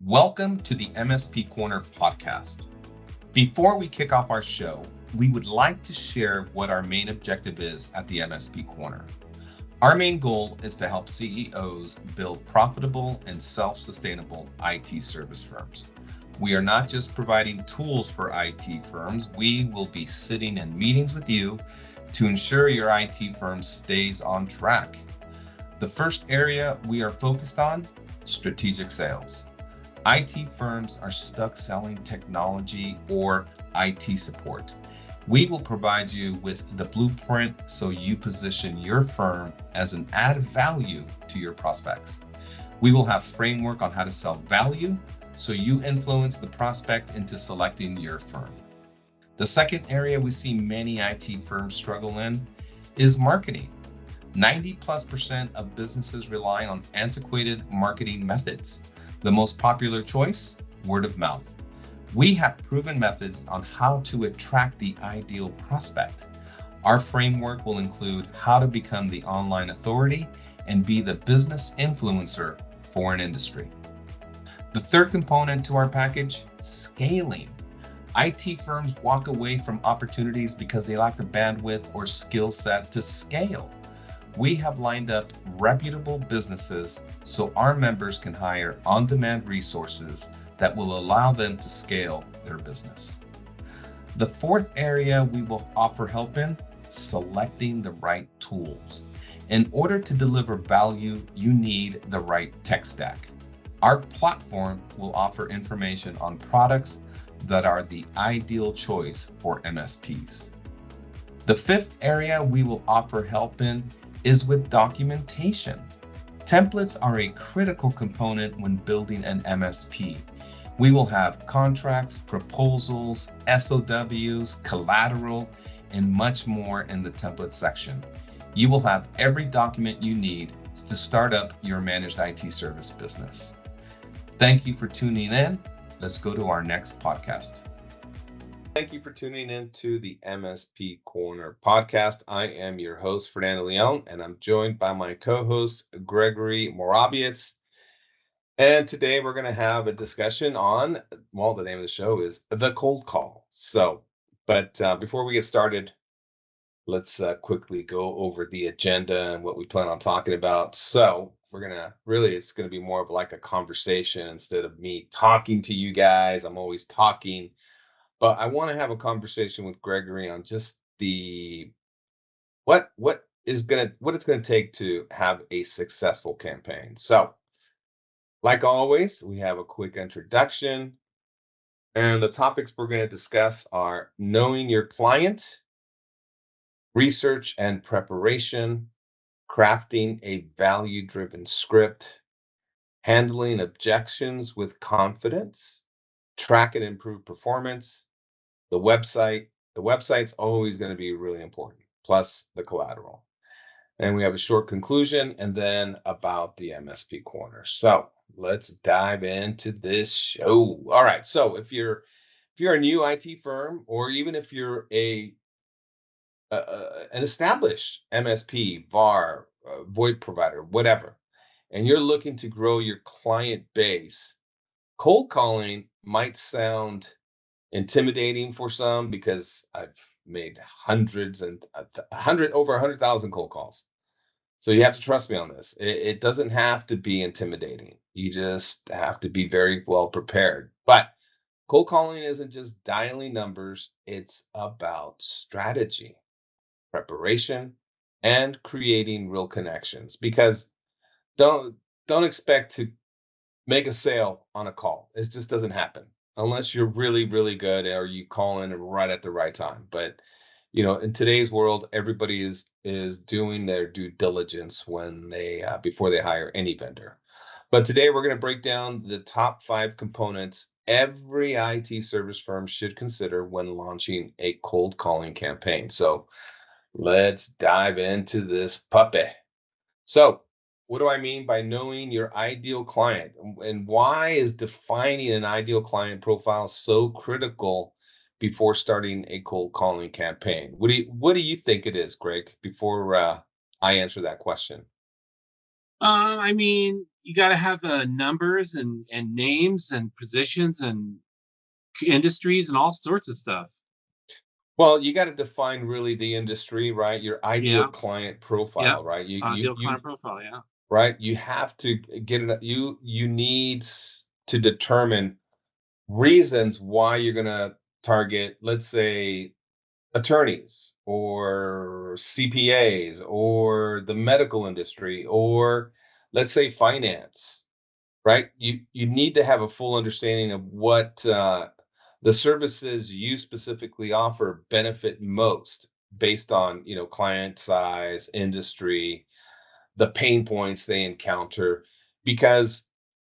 Welcome to the MSP Corner podcast. Before we kick off our show, we would like to share what our main objective is at the MSP Corner. Our main goal is to help CEOs build profitable and self-sustainable IT service firms. We are not just providing tools for IT firms, we will be sitting in meetings with you to ensure your IT firm stays on track. The first area we are focused on, strategic sales. IT firms are stuck selling technology or IT support. We will provide you with the blueprint so you position your firm as an added value to your prospects. We will have framework on how to sell value so you influence the prospect into selecting your firm. The second area we see many IT firms struggle in is marketing. 90+% of businesses rely on antiquated marketing methods. The most popular choice, word of mouth. We have proven methods on how to attract the ideal prospect. Our framework will include how to become the online authority and be the business influencer for an industry. The third component to our package, scaling. IT firms walk away from opportunities because they lack the bandwidth or skill set to scale. We have lined up reputable businesses so our members can hire on-demand resources that will allow them to scale their business. The fourth area we will offer help in, selecting the right tools. In order to deliver value, you need the right tech stack. Our platform will offer information on products that are the ideal choice for MSPs. The fifth area we will offer help in is with documentation. Templates are a critical component when building an MSP. We will have contracts, proposals, SOWs, collateral, and much more in the template section. You will have every document you need to start up your managed IT service business. Thank you for tuning in. Let's go to our next podcast. Thank you for tuning in to the MSP Corner podcast. I am your host, Fernando Leon, and I'm joined by my co-host, Gregory Morabiec. And today we're going to have a discussion on, well, the name of the show is The Cold Call. But before we get started, let's quickly go over the agenda and what we plan on talking about. So it's going to be more of like a conversation instead of me talking to you guys. I'm always talking. But I want to have a conversation with Gregory on just what it's going to take to have a successful campaign. So, like always, we have a quick introduction, and the topics we're going to discuss are knowing your client, research and preparation, crafting a value-driven script, handling objections with confidence, track and improve performance, the website's always going to be really important, plus the collateral. And we have a short conclusion and then about the MSP Corner. So let's dive into this show. All right. So if you're a new IT firm, or even if you're an established MSP, VAR, VoIP provider, whatever, and you're looking to grow your client base, cold calling might sound intimidating for some because I've made over 100,000 cold calls. So you have to trust me on this. It doesn't have to be intimidating. You just have to be very well prepared. But cold calling isn't just dialing numbers. It's about strategy, preparation, and creating real connections. Because don't expect to make a sale on a call. It just doesn't happen unless you're really, really good or you call in right at the right time. But, in today's world, everybody is doing their due diligence when before they hire any vendor. But today we're going to break down the top 5 components every IT service firm should consider when launching a cold calling campaign. So let's dive into this puppy. So, what do I mean by knowing your ideal client, and why is defining an ideal client profile so critical before starting a cold calling campaign? What do you think it is, Greg, before I answer that question? I mean, you got to have numbers and names and positions and industries and all sorts of stuff. Well, you got to define really the industry, right? Your ideal Yeah. client Yep. profile, right? Ideal client profile. Yeah. Right? You have to get it. You need to determine reasons why you're going to target, let's say, attorneys or CPAs or the medical industry or let's say finance, right? You need to have a full understanding of what the services you specifically offer benefit most based on client size, industry, the pain points they encounter. Because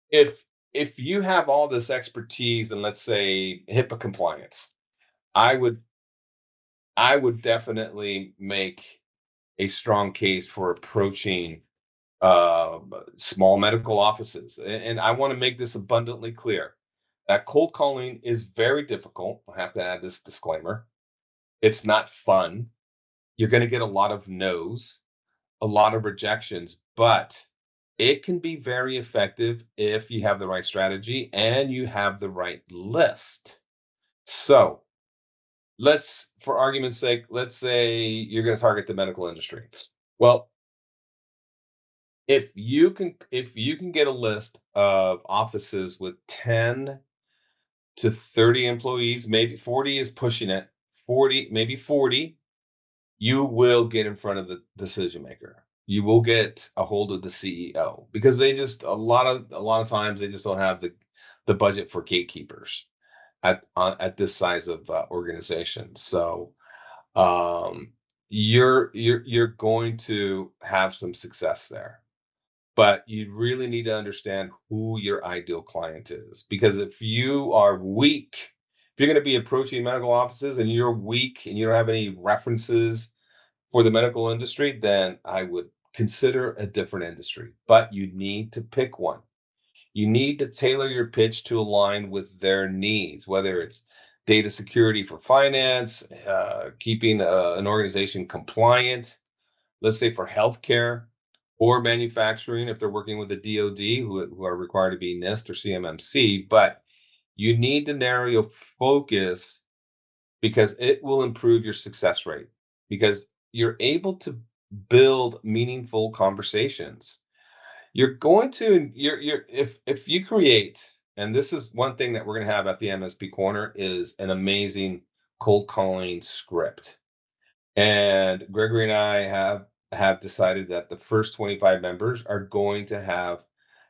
if if you have all this expertise in, let's say, HIPAA compliance, I would I would definitely make a strong case for approaching uh, small medical offices. And I want to make this abundantly clear that cold calling is very difficult. I have to add this disclaimer. It's not fun. You're going to get a lot of no's, a lot of rejections, but it can be very effective if you have the right strategy and you have the right list. So for argument's sake, let's say you're going to target the medical industry. Well, if you can get a list of offices with 10 to 30 employees, maybe 40 is pushing it, 40, maybe 40, you will get in front of the decision maker. You will get a hold of the CEO because they just a lot of times they just don't have the budget for gatekeepers at this size of organization. So um, you're going to have some success there, but you really need to understand who your ideal client is. Because if you are weak, if you're going to be approaching medical offices and you're weak and you don't have any references for the medical industry, then I would consider a different industry. But you need to pick one. You need to tailor your pitch to align with their needs, whether it's data security for finance, keeping an organization compliant, let's say for healthcare or manufacturing, if they're working with the DoD, who are required to be NIST or CMMC. But you need to narrow your focus because it will improve your success rate because you're able to build meaningful conversations. You're if you create, and this is one thing that we're going to have at the MSP corner, is an amazing cold calling script. And Gregory and I have decided that the first 25 members are going to have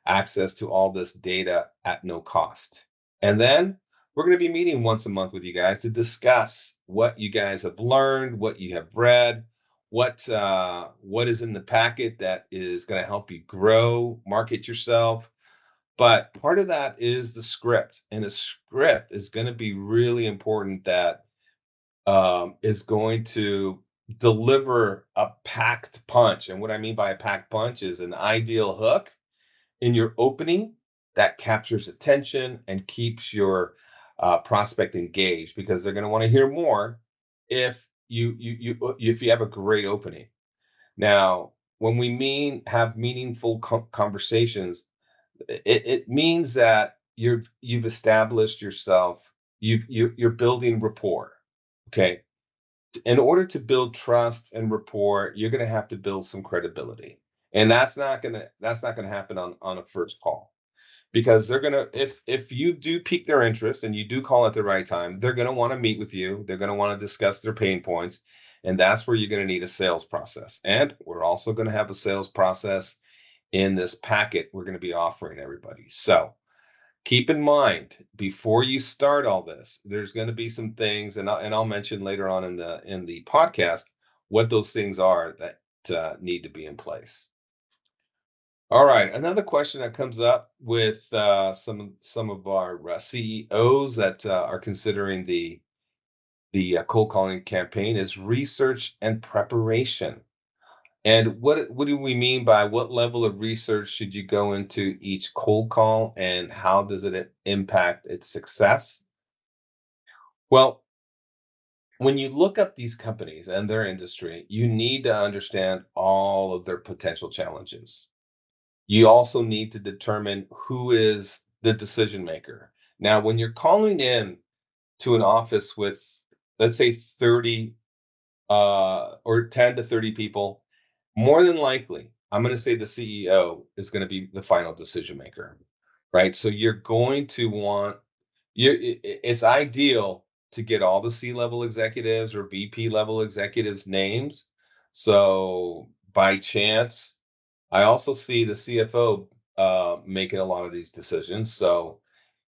access to all this data at no cost. And then we're going to be meeting once a month with you guys to discuss what you guys have learned, what you have read, what is in the packet that is going to help you grow, market yourself. But part of that is the script, and a script is going to be really important that is going to deliver a packed punch. And what I mean by a packed punch is an ideal hook in your opening that captures attention and keeps your prospect engaged because they're going to want to hear more if if you have a great opening. Now, when we mean have meaningful conversations, it means that you've established yourself, you're building rapport. Okay, in order to build trust and rapport, you're going to have to build some credibility, and that's not going to happen on a first call because they're going to if you do pique their interest and you do call at the right time, they're going to want to meet with you. They're going to want to discuss their pain points, and that's where you're going to need a sales process. And we're also going to have a sales process in this packet we're going to be offering everybody. So keep in mind before you start all this, there's going to be some things, and I'll mention later on in the podcast what those things are that need to be in place. All right, another question that comes up with some of our CEOs that are considering the cold calling campaign is research and preparation. And what do we mean by what level of research should you go into each cold call and how does it impact its success? Well, when you look up these companies and their industry, you need to understand all of their potential challenges. You also need to determine who is the decision maker. Now, when you're calling in to an office with, let's say, 30 or 10 to 30 people, more than likely, I'm going to say the CEO is going to be the final decision maker, right? So you're going to want it's ideal to get all the C-level executives or VP level executives names. So by chance, I also see the CFO making a lot of these decisions. So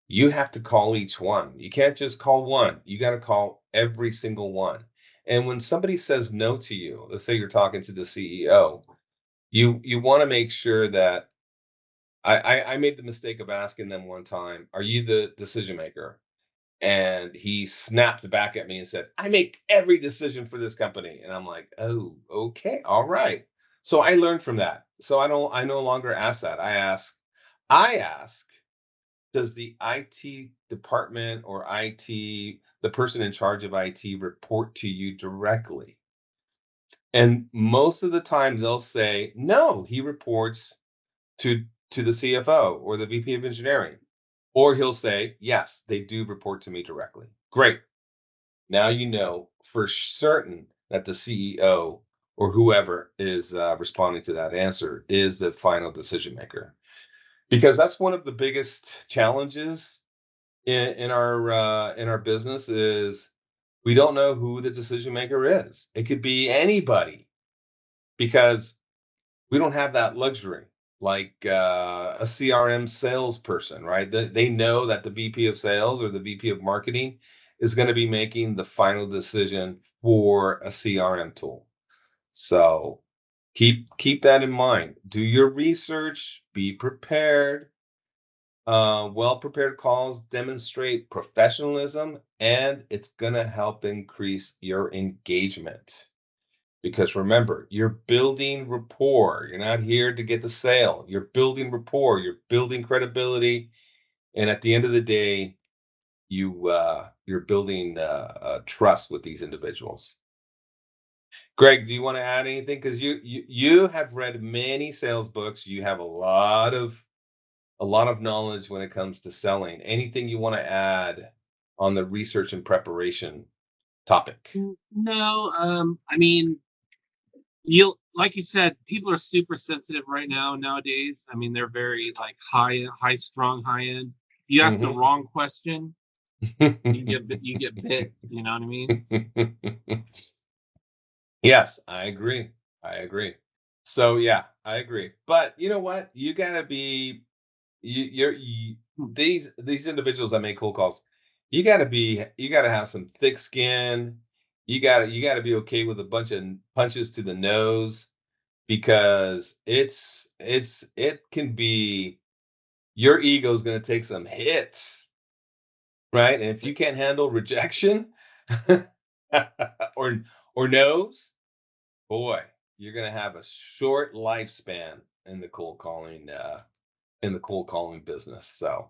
you have to call each one. You can't just call one. You got to call every single one. And when somebody says no to you, let's say you're talking to the CEO, you want to make sure that I made the mistake of asking them one time, "Are you the decision maker?" And he snapped back at me and said, "I make every decision for this company." And I'm like, "Oh, okay, all right." So I learned from that. So I no longer ask that. I ask, does the IT department or the person in charge of IT report to you directly? And most of the time they'll say, no, he reports to the CFO or the VP of engineering. Or he'll say, yes, they do report to me directly. Great. Now you know for certain that the CEO or whoever is responding to that answer is the final decision maker. Because that's one of the biggest challenges in our business is we don't know who the decision maker is. It could be anybody because we don't have that luxury like a CRM salesperson, right? They know that the VP of sales or the VP of marketing is going to be making the final decision for a CRM tool. So keep that in mind. Do your research, be prepared. Well-prepared calls demonstrate professionalism, and it's going to help increase your engagement. Because remember, you're building rapport. You're not here to get the sale. You're building rapport. You're building credibility, and at the end of the day, you're building trust with these individuals. Greg, do you want to add anything? Because you have read many sales books. You have a lot of knowledge when it comes to selling. Anything you want to add on the research and preparation topic? No, I mean, you like you said, people are super sensitive right now nowadays. I mean, they're very like high strung, high end. You ask the Mhm. wrong question, you get bit. You know what I mean? Yes, I agree. I agree. So yeah, I agree. But you know what? You gotta be Hmm. these individuals that make cold calls. You gotta have some thick skin. You gotta be okay with a bunch of punches to the nose because it can be your ego is going to take some hits, right? And if you can't handle rejection or no's, boy, you're going to have a short lifespan in the cold calling business. So,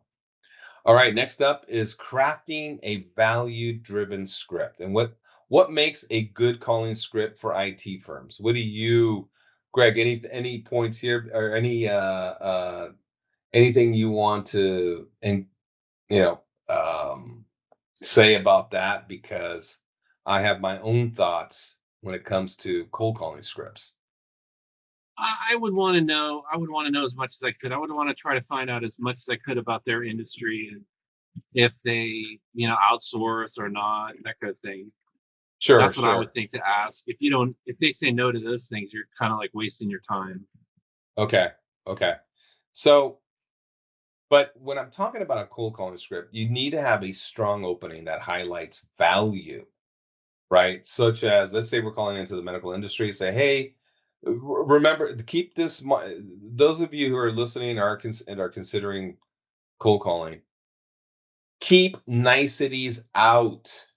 all right, next up is crafting a value driven script. And what makes a good calling script for IT firms? What do you, Greg, any points here or anything you want to and you know say about that because I have my own thoughts when it comes to cold calling scripts. I would want to know. I would want to know as much as I could. I would want to try to find out as much as I could about their industry and if they, outsource or not, that kind of thing. Sure, That's what I sure. would think to ask. If they say no to those things, you're kind of like wasting your time. Okay. Okay. So, but when I'm talking about a cold calling script, you need to have a strong opening that highlights value, right? Such as, let's say we're calling into the medical industry, say, hey, remember to keep this. Those of you who are listening and are considering cold calling, keep niceties out.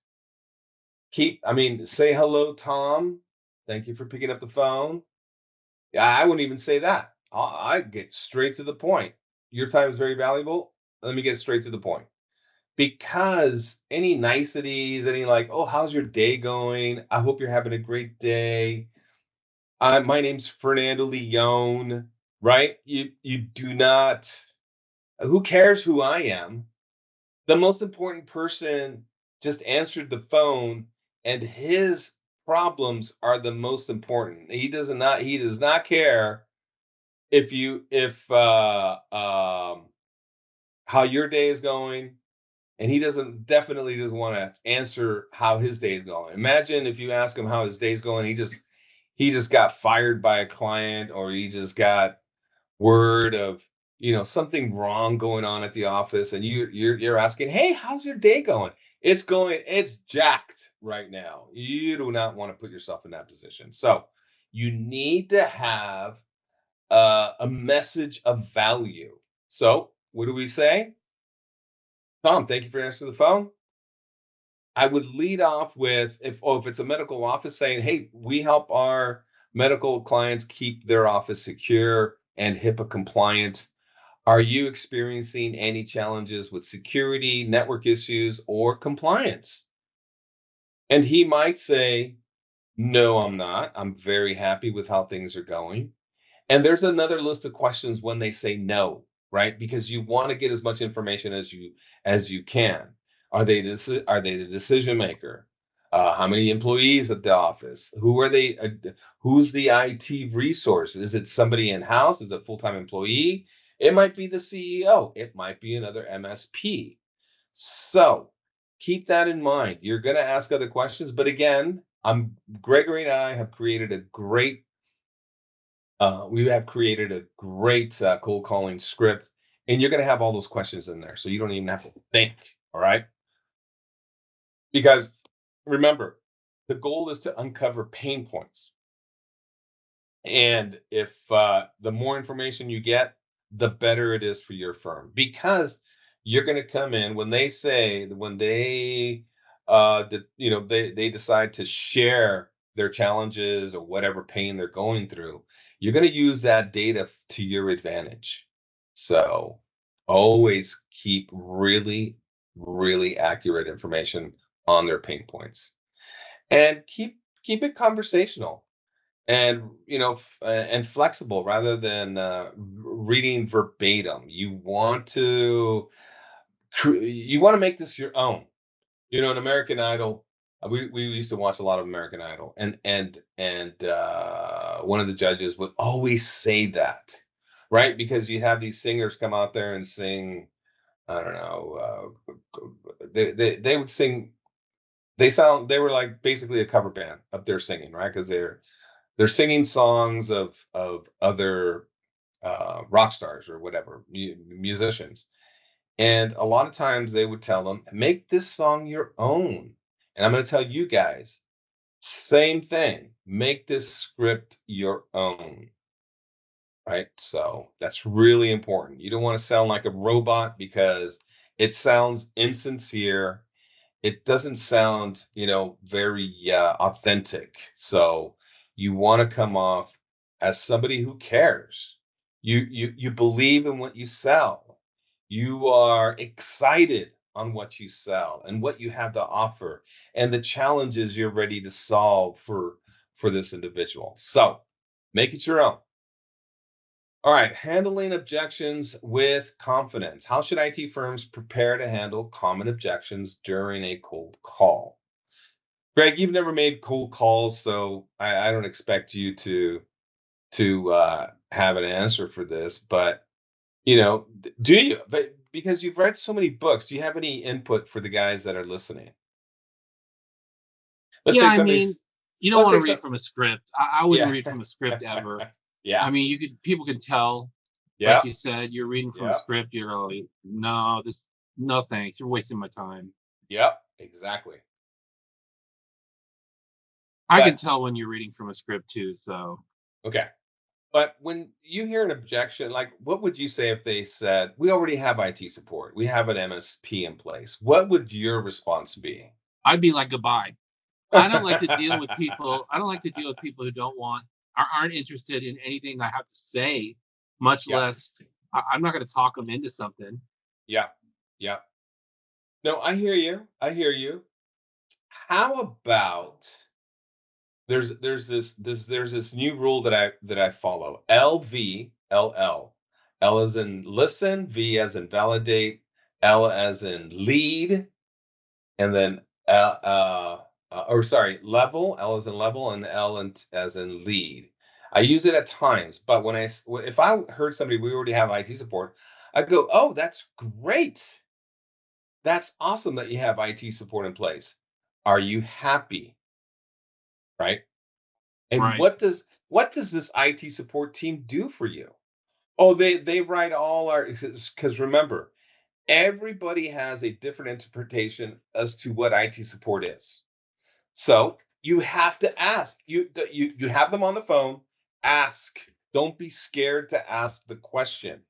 I mean, say hello, Tom. Thank you for picking up the phone. Yeah, I wouldn't even say that. I get straight to the point. Your time is very valuable. Let me get straight to the point. Because any niceties, any like, oh, how's your day going? I hope you're having a great day. My name's Fernando Leone. right? You do not. Who cares who I am? The most important person just answered the phone, and his problems are the most important. He does not care if how your day is going, and he definitely doesn't want to answer how his day is going. Imagine if you ask him how his day is going, he just got fired by a client, or he just got word of something wrong going on at the office, and you're asking, hey, how's your day going? It's jacked right now. You do not want to put yourself in that position. So you need to have a message of value. So what do we say? Tom, thank you for answering the phone. I would lead off with, if it's a medical office, saying, hey, we help our medical clients keep their office secure and HIPAA compliant. Are you experiencing any challenges with security, network issues, or compliance? And he might say, no, I'm not. I'm very happy with how things are going. And there's another list of questions when they say no, right? Because you want to get as much information as you can. Are they the decision maker? How many employees at the office? Who are they? Who's the IT resource? Is it somebody in house? Is it a full-time employee? It might be the CEO. It might be another MSP. So keep that in mind. You're going to ask other questions, but again, Gregory and I have created a great we have created a great cold calling script, and you're going to have all those questions in there, so you don't even have to think. All right, because remember, the goal is to uncover pain points, and if the more information you get, the better it is for your firm, because you're going to come in when they they decide to share their challenges or whatever pain they're going through. You're going to use that data to your advantage. So always keep really, really accurate information on their pain points, and keep it conversational, and and flexible, rather than reading verbatim. You want to make this your own. In American Idol, we used to watch a lot of American Idol, and one of the judges would always say that, right? Because you have these singers come out there and sing. I don't know. They would sing. They were like basically a cover band up there singing, right? Because they're singing songs of other rock stars or whatever musicians, and a lot of times they would tell them, make this song your own. And I'm going to tell you guys, same thing. Make this script your own, right? So that's really important. You don't want to sound like a robot, because it sounds insincere. It doesn't sound, very authentic. So you want to come off as somebody who cares. You believe in what you sell. You are excited on what you sell and what you have to offer, and the challenges you're ready to solve for this individual. So make it your own. All right, handling objections with confidence. How should IT firms prepare to handle common objections during a cold call? Greg, you've never made cold calls, so I don't expect you to have an answer for this. But do you? But because you've read so many books, do you have any input for the guys that are listening? Let's Yeah, say I mean, somebody's. you don't Let's want say to read some. from a script. I wouldn't Yeah. read from a script ever. Yeah. I mean, people can tell, like Yeah. you said, you're reading from a Yeah. script. You're like, no, no thanks. You're wasting my time. Yep. Exactly. I can But tell when you're reading from a script too. So okay. But when you hear an objection, like, what would you say if they said, we already have IT support, we have an MSP in place? What would your response be? I'd be like, goodbye. I don't like to deal with people. I don't like to deal with people who aren't interested in anything I have to say, much Yeah. less I'm not going to talk them into something. Yeah. Yeah. No, I hear you. I hear you. How about there's this new rule that I follow. LV. LL. L as in listen, V as in validate, L as in lead, and then level. L as in level, and as in lead. I use it at times, but if I heard somebody, we already have IT support, I go, oh, that's great. That's awesome that you have IT support in place. Are you happy? Right? And Right. what does this IT support team do for you? Oh, they write all our, because remember, everybody has a different interpretation as to what IT support is. So you have to ask. You have them on the phone. Ask. Don't be scared to ask the question.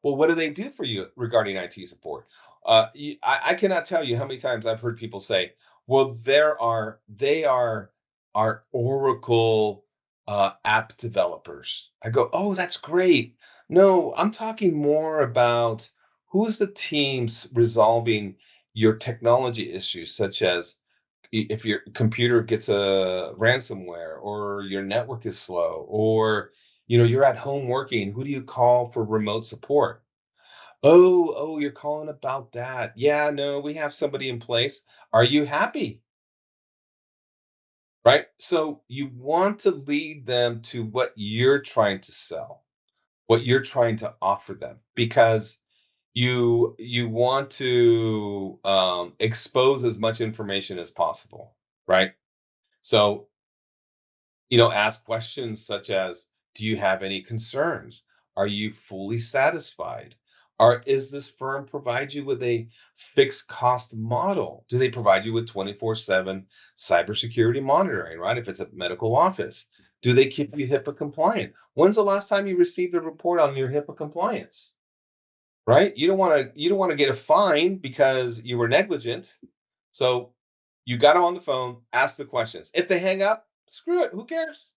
Well, what do they do for you regarding IT support? I cannot tell you how many times I've heard people say, "Well, they are Oracle app developers." I go, "Oh, that's great." No, I'm talking more about who's the teams resolving your technology issues, such as if your computer gets a ransomware, or your network is slow, or you're at home working. Who do you call for remote support? Oh, you're calling about that. Yeah, no, we have somebody in place. Are you happy? Right? So you want to lead them to what you're trying to sell, what you're trying to offer them, because you want to expose as much information as possible, right? So ask questions such as, do you have any concerns? Are you fully satisfied? Is this firm provide you with a fixed cost model? Do they provide you with 24/7 cybersecurity monitoring, right? If it's a medical office, do they keep you HIPAA compliant? When's the last time you received a report on your HIPAA compliance? Right? You don't want to get a fine because you were negligent. So you got them on the phone, ask the questions. If they hang up, screw it. Who cares?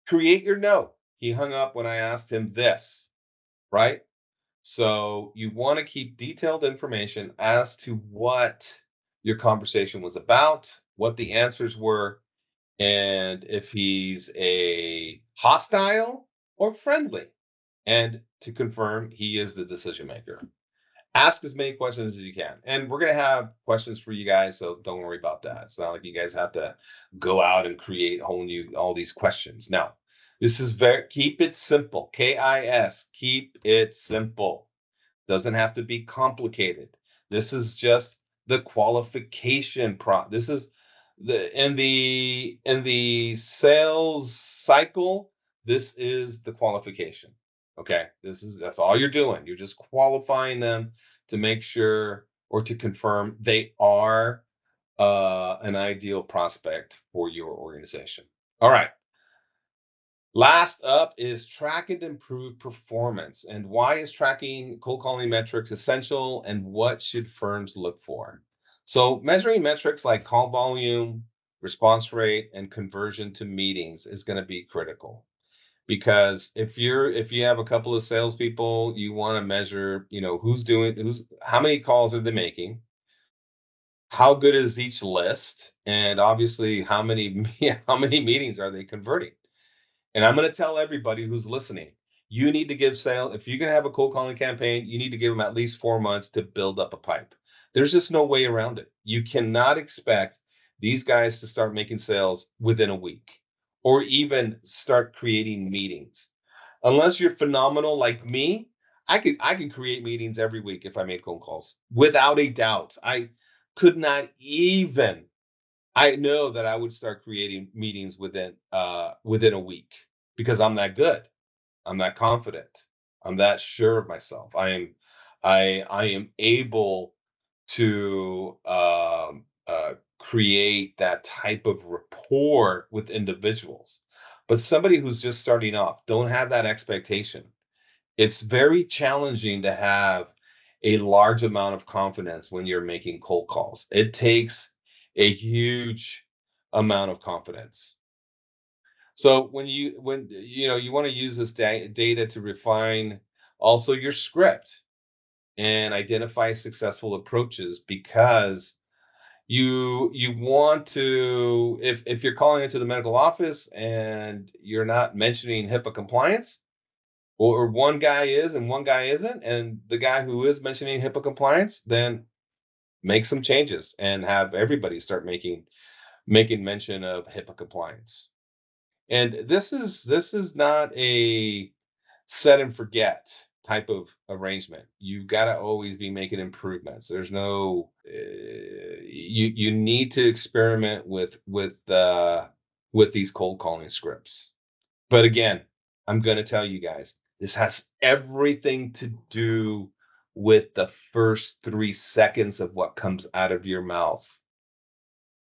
Create your note. He hung up when I asked him this, right? So you want to keep detailed information as to what your conversation was about, what the answers were, and if he's a hostile or friendly. And to confirm, he is the decision maker. Ask as many questions as you can. And we're going to have questions for you guys, so don't worry about that. It's not like you guys have to go out and create all these questions. No, this is keep it simple. KIS, keep it simple. Doesn't have to be complicated. This is just the qualification this is in the sales cycle, this is the qualification. Okay, that's all you're doing. You're just qualifying them to make sure, or to confirm, they are an ideal prospect for your organization. All right. Last up is track and improve performance. And why is tracking cold calling metrics essential, and what should firms look for? So measuring metrics like call volume, response rate, and conversion to meetings is going to be critical. Because if you have a couple of salespeople, you want to measure, how many calls are they making, how good is each list, and obviously how many how many meetings are they converting. And I'm going to tell everybody who's listening, you need to give sale. If you're going to have a cold calling campaign, you need to give them at least 4 months to build up a pipe. There's just no way around it. You cannot expect these guys to start making sales within a week, or even start creating meetings. Unless you're phenomenal like me, I could create meetings every week if I made cold calls without a doubt. I could not even I know that I would start creating meetings within a week, because I'm that good. I'm that confident. I'm that sure of myself. I am able to create that type of rapport with individuals. But somebody who's just starting off, don't have that expectation. It's very challenging to have a large amount of confidence when you're making cold calls. It takes a huge amount of confidence. So when you want to use this data to refine also your script and identify successful approaches, because you want to, if you're calling into the medical office and you're not mentioning HIPAA compliance, or one guy is and one guy isn't, and the guy who is mentioning HIPAA compliance, then make some changes and have everybody start making mention of HIPAA compliance. And this is not a set and forget type of arrangement. You got to always be making improvements. There's no you need to experiment with these cold calling scripts. But again, I'm going to tell you guys, this has everything to do with the first 3 seconds of what comes out of your mouth.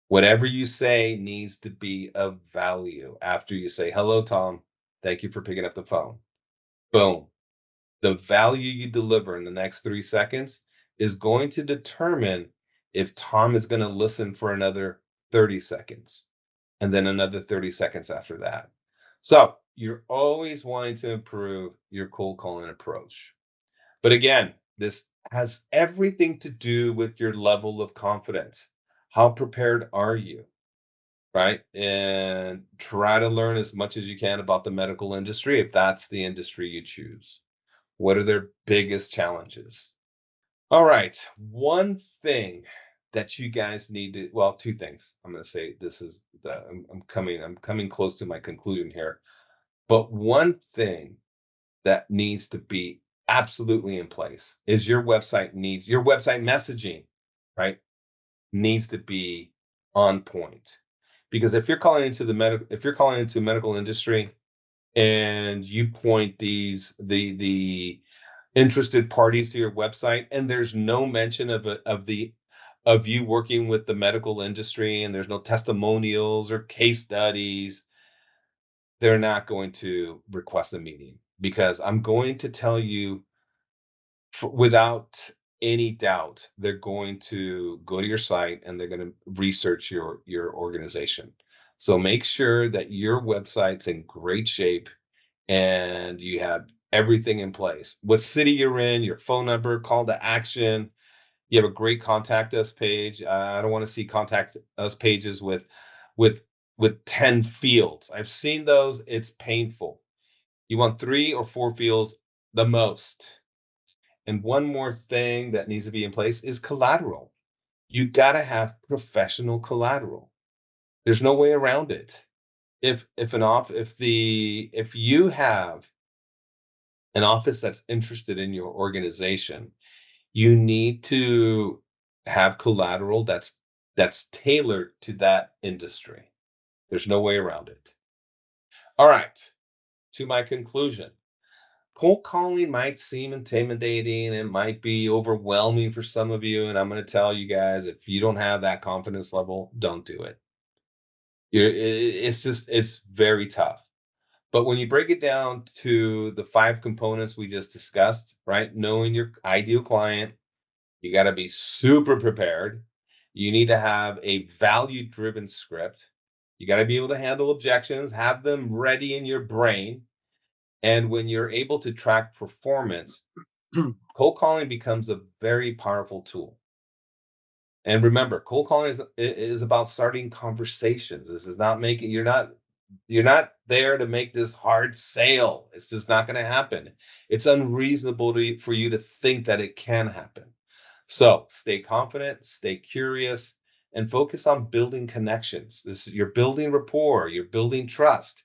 Whatever you say needs to be of value after you say, "Hello, Tom. Thank you for picking up the phone." Boom. The value you deliver in the next 3 seconds is going to determine if Tom is going to listen for another 30 seconds and then another 30 seconds after that. So you're always wanting to improve your cold calling approach. But again, this has everything to do with your level of confidence. How prepared are you? Right? And try to learn as much as you can about the medical industry if that's the industry you choose. What are their biggest challenges? All right. One thing that you guys need to, well, two things. I'm going to say this is the I'm coming close to my conclusion here. But one thing that needs to be absolutely in place is your website messaging, right? Needs to be on point. Because if you're calling into medical industry and you point the interested parties to your website and there's no mention of you working with the medical industry and there's no testimonials or case studies, they're not going to request a meeting, because I'm going to tell you without any doubt, they're going to go to your site and they're going to research your organization. So make sure that your website's in great shape and you have everything in place. What city you're in, your phone number, call to action. You have a great contact us page. I don't want to see contact us pages with with 10 fields. I've seen those. It's painful. You want 3 or 4 fields the most. And one more thing that needs to be in place is collateral. You got to have professional collateral. There's no way around it. If you have an office that's interested in your organization, you need to have collateral that's tailored to that industry. There's no way around it. All right, to my conclusion. Cold calling might seem intimidating, it might be overwhelming for some of you, and I'm going to tell you guys, if you don't have that confidence level, don't do it. It's very tough. But when you break it down to the 5 components we just discussed, right? Knowing your ideal client, you got to be super prepared. You need to have a value-driven script. You got to be able to handle objections, have them ready in your brain. And when you're able to track performance, cold calling becomes a very powerful tool. And remember, cold calling is about starting conversations. This is not making you're not there to make this hard sale. It's just not going to happen. It's unreasonable for you to think that it can happen. So stay confident, stay curious, and focus on building connections. You're building rapport, you're building trust.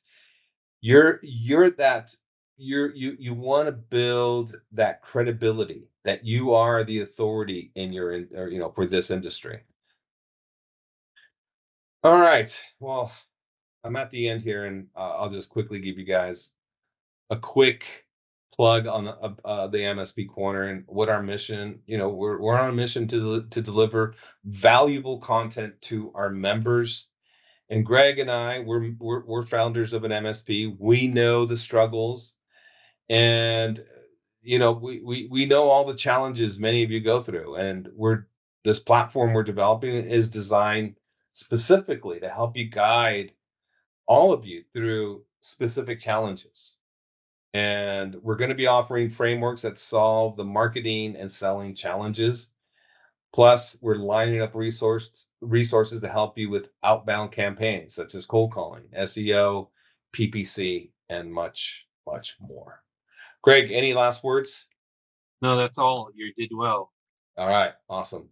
You're that you want to build that credibility that you are the authority in for this industry. All right. Well, I'm at the end here, and I'll just quickly give you guys a quick plug on the MSP Corner and what our mission. We're on a mission to deliver valuable content to our members. And Greg and I, we're founders of an MSP. We know the struggles, and we know all the challenges many of you go through. And this platform we're developing is designed specifically to help you guide all of you through specific challenges. And we're going to be offering frameworks that solve the marketing and selling challenges. Plus, we're lining up resources to help you with outbound campaigns such as cold calling, SEO, PPC, and much, much more. Greg, any last words? No, that's all. You did well. All right, awesome.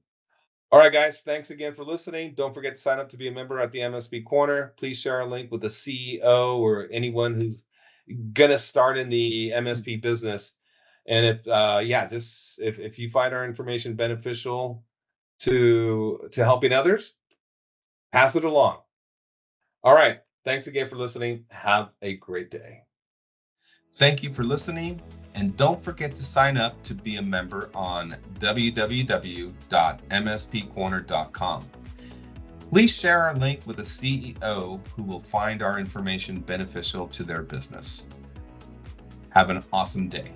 All right, guys, thanks again for listening. Don't forget to sign up to be a member at the MSP Corner. Please share our link with the CEO or anyone who's going to start in the MSP business. And if you find our information beneficial to helping others, pass it along. All right, thanks again for listening. Have a great day. Thank you for listening. And don't forget to sign up to be a member on www.mspcorner.com. Please share our link with a CEO who will find our information beneficial to their business. Have an awesome day.